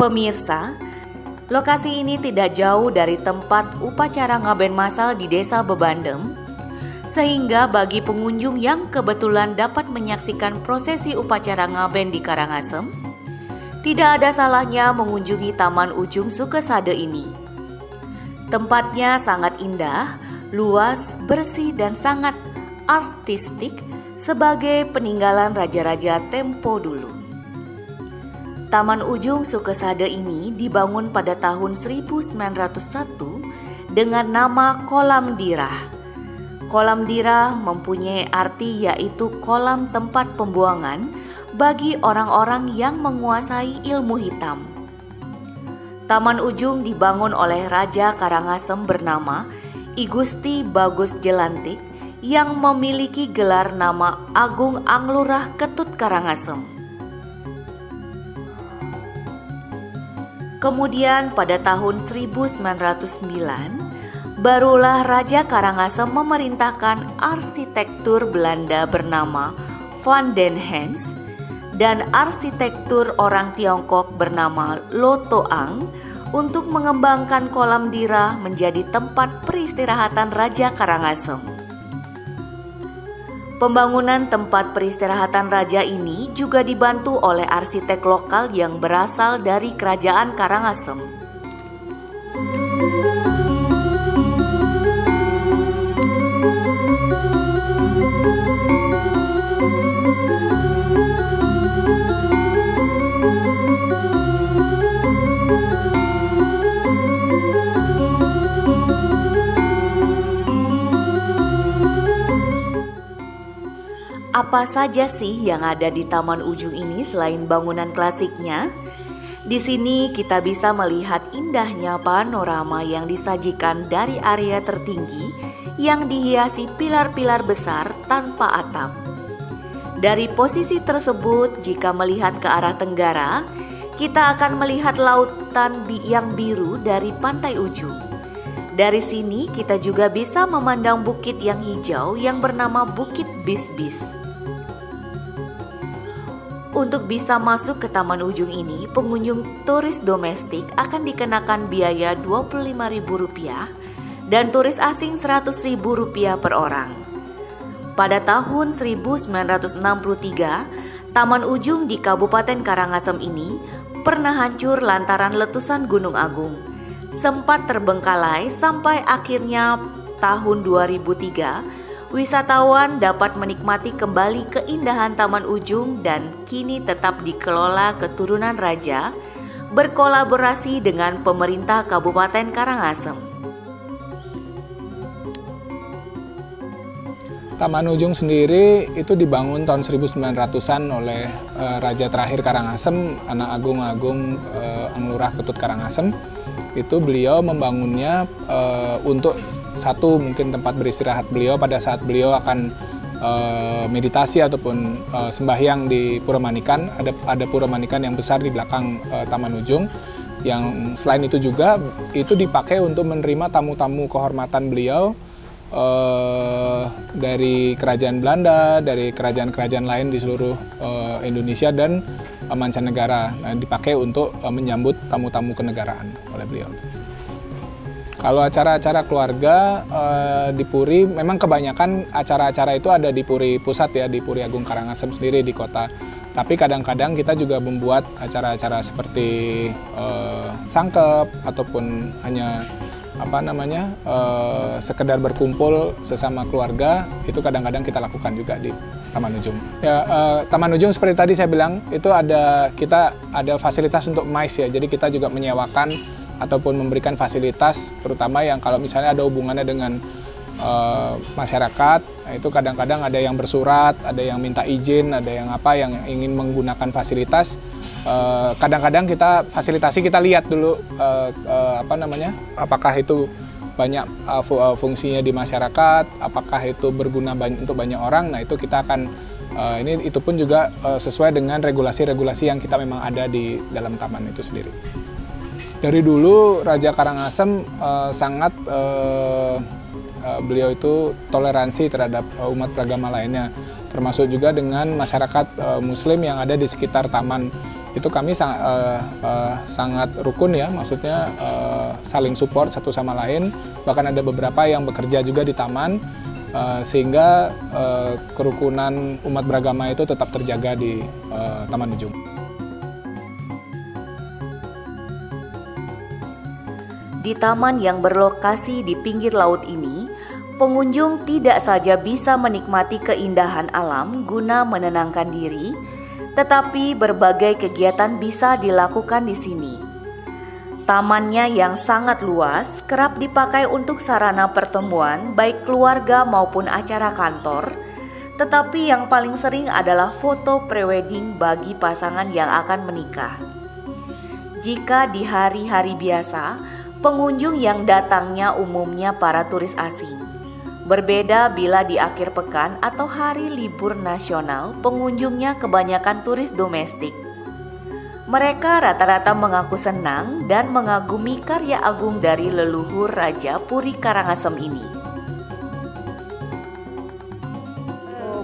Pemirsa, lokasi ini tidak jauh dari tempat upacara ngaben masal di Desa Bebandem, sehingga bagi pengunjung yang kebetulan dapat menyaksikan prosesi upacara ngaben di Karangasem, tidak ada salahnya mengunjungi Taman Ujung Sukesade ini. Tempatnya sangat indah, luas, bersih, dan sangat artistik sebagai peninggalan raja-raja tempo dulu. Taman Ujung Sukesade ini dibangun pada tahun 1901 dengan nama Kolam Dirah. Kolam Dirah mempunyai arti yaitu kolam tempat pembuangan bagi orang-orang yang menguasai ilmu hitam. Taman Ujung dibangun oleh Raja Karangasem bernama I Gusti Bagus Jelantik yang memiliki gelar nama Agung Anglurah Ketut Karangasem. Kemudian pada tahun 1909, barulah Raja Karangasem memerintahkan arsitektur Belanda bernama Van den Hens dan arsitektur orang Tiongkok bernama Lo Toang untuk mengembangkan Kolam Dirah menjadi tempat peristirahatan Raja Karangasem. Pembangunan tempat peristirahatan raja ini juga dibantu oleh arsitek lokal yang berasal dari Kerajaan Karangasem. Apa saja sih yang ada di Taman Ujung ini selain bangunan klasiknya? Di sini kita bisa melihat indahnya panorama yang disajikan dari area tertinggi yang dihiasi pilar-pilar besar tanpa atap. Dari posisi tersebut, jika melihat ke arah tenggara, kita akan melihat lautan yang biru dari pantai ujung. Dari sini kita juga bisa memandang bukit yang hijau yang bernama Bukit Bis-Bis. Untuk bisa masuk ke Taman Ujung ini, pengunjung turis domestik akan dikenakan biaya Rp25.000 dan turis asing Rp100.000 per orang. Pada tahun 1963, Taman Ujung di Kabupaten Karangasem ini pernah hancur lantaran letusan Gunung Agung. Sempat terbengkalai sampai akhirnya tahun 2003, wisatawan dapat menikmati kembali keindahan Taman Ujung dan kini tetap dikelola keturunan raja berkolaborasi dengan pemerintah Kabupaten Karangasem. Taman Ujung sendiri itu dibangun tahun 1900-an oleh Raja terakhir Karangasem, anak Agung Anglurah Ketut Karangasem. Itu beliau membangunnya untuk satu mungkin tempat beristirahat beliau pada saat beliau akan meditasi ataupun sembahyang di Pura Manikan. Ada Pura Manikan yang besar di belakang Taman Ujung, yang selain itu juga itu dipakai untuk menerima tamu-tamu kehormatan beliau dari kerajaan Belanda, dari kerajaan-kerajaan lain di seluruh Indonesia dan mancanegara. Dipakai untuk menyambut tamu-tamu kenegaraan oleh beliau. Kalau acara-acara keluarga di Puri, memang kebanyakan acara-acara itu ada di Puri Pusat ya, di Puri Agung Karangasem sendiri di kota. Tapi kadang-kadang kita juga membuat acara-acara seperti sangkep ataupun hanya sekedar berkumpul sesama keluarga, itu kadang-kadang kita lakukan juga di Taman Ujung. Ya, Taman Ujung seperti tadi saya bilang itu kita ada fasilitas untuk MICE ya, jadi kita juga menyewakan ataupun memberikan fasilitas, terutama yang kalau misalnya ada hubungannya dengan masyarakat, itu kadang-kadang ada yang bersurat, ada yang minta izin, ada yang yang ingin menggunakan fasilitas. Kadang-kadang kita fasilitasi, kita lihat dulu apakah itu banyak fungsinya di masyarakat, apakah itu berguna untuk banyak orang. Nah itu kita akan itu pun juga sesuai dengan regulasi-regulasi yang kita memang ada di dalam taman itu sendiri. Dari dulu Raja Karangasem sangat beliau itu toleransi terhadap umat beragama lainnya, termasuk juga dengan masyarakat Muslim yang ada di sekitar taman. itu kami sangat rukun ya, maksudnya saling support satu sama lain. Bahkan ada beberapa yang bekerja juga di taman, sehingga kerukunan umat beragama itu tetap terjaga di Taman Ujung. Di taman yang berlokasi di pinggir laut ini, pengunjung tidak saja bisa menikmati keindahan alam guna menenangkan diri, tetapi berbagai kegiatan bisa dilakukan di sini. Tamannya yang sangat luas kerap dipakai untuk sarana pertemuan baik keluarga maupun acara kantor, tetapi yang paling sering adalah foto prewedding bagi pasangan yang akan menikah. Jika di hari-hari biasa, pengunjung yang datangnya umumnya para turis asing. Berbeda bila di akhir pekan atau hari libur nasional, pengunjungnya kebanyakan turis domestik. Mereka rata-rata mengaku senang dan mengagumi karya agung dari leluhur Raja Puri Karangasem ini.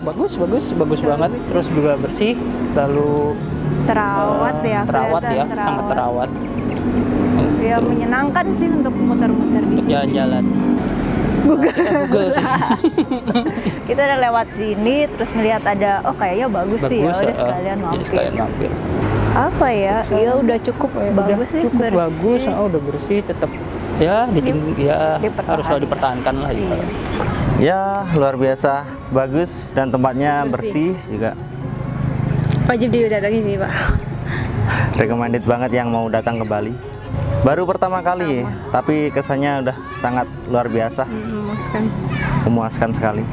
Bagus banget, terus juga bersih, lalu terawat sangat terawat. Ya menyenangkan sih untuk muter-muter di sini. Jalan-jalan. Google sih. Kita udah lewat sini terus ngelihat ada kayaknya bagus nih ya, udah sekalian mampir. Apa ya? Ya udah cukup bagus sih, bersih. Bagus, udah bersih, tetap ya harus selalu dipertahankan lah juga. Ya luar biasa, bagus dan tempatnya bersih juga. Wajib didatangi sih Pak. Recommended banget yang mau datang ke Bali. Baru pertama kali, tapi kesannya udah sangat luar biasa. Memuaskan sekali.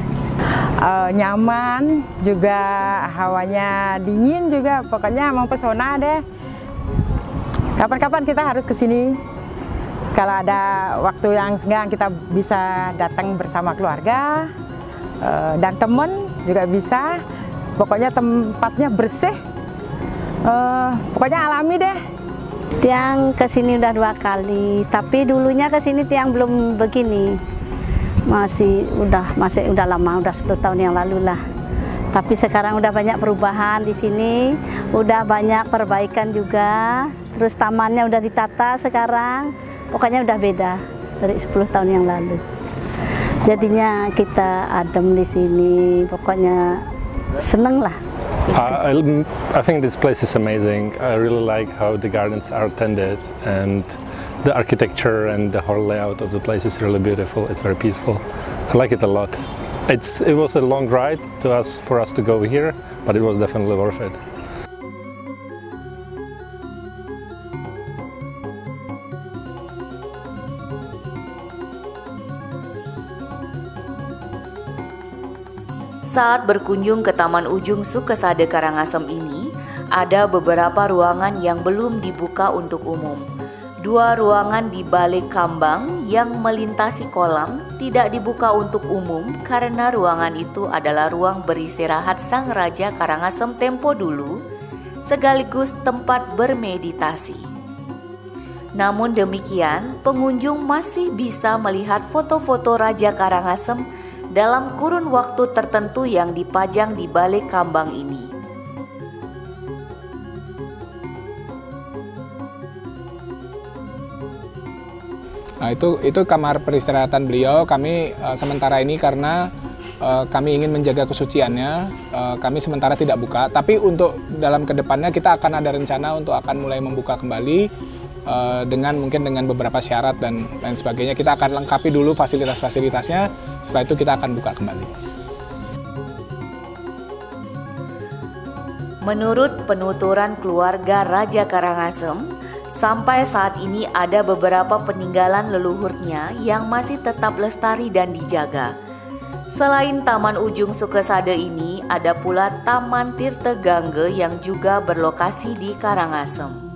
Nyaman, juga hawanya dingin juga, pokoknya mempesona deh. Kapan-kapan kita harus ke sini. Kalau ada waktu yang senggang kita bisa datang bersama keluarga dan teman juga bisa. Pokoknya tempatnya bersih, pokoknya alami deh. Tiang kesini udah 2 kali, tapi dulunya kesini Tiang belum begini. Masih udah lama, udah 10 tahun yang lalu lah. Tapi sekarang udah banyak perubahan di sini, udah banyak perbaikan juga. Terus tamannya udah ditata sekarang, pokoknya udah beda dari 10 tahun yang lalu. Jadinya kita adem di sini, pokoknya seneng lah. I think this place is amazing. I really like how the gardens are tended, and the architecture and the whole layout of the place is really beautiful. It's very peaceful. I like it a lot. It was a long ride for us to go here, but it was definitely worth it. Saat berkunjung ke Taman Ujung Sukesade Karangasem ini, ada beberapa ruangan yang belum dibuka untuk umum. 2 ruangan di balik kambang yang melintasi kolam tidak dibuka untuk umum karena ruangan itu adalah ruang beristirahat Sang Raja Karangasem tempo dulu, sekaligus tempat bermeditasi. Namun demikian, pengunjung masih bisa melihat foto-foto Raja Karangasem dalam kurun waktu tertentu yang dipajang di balik kambang ini. Nah, itu kamar peristirahatan beliau. Kami sementara ini karena kami ingin menjaga kesuciannya, kami sementara tidak buka. Tapi untuk dalam kedepannya kita akan ada rencana untuk akan mulai membuka kembali mungkin dengan beberapa syarat dan lain sebagainya. Kita akan lengkapi dulu fasilitas-fasilitasnya, setelah itu kita akan buka kembali. Menurut penuturan keluarga Raja Karangasem, sampai saat ini ada beberapa peninggalan leluhurnya yang masih tetap lestari dan dijaga. Selain Taman Ujung Sukesade ini, ada pula Taman Tirte Gangge yang juga berlokasi di Karangasem.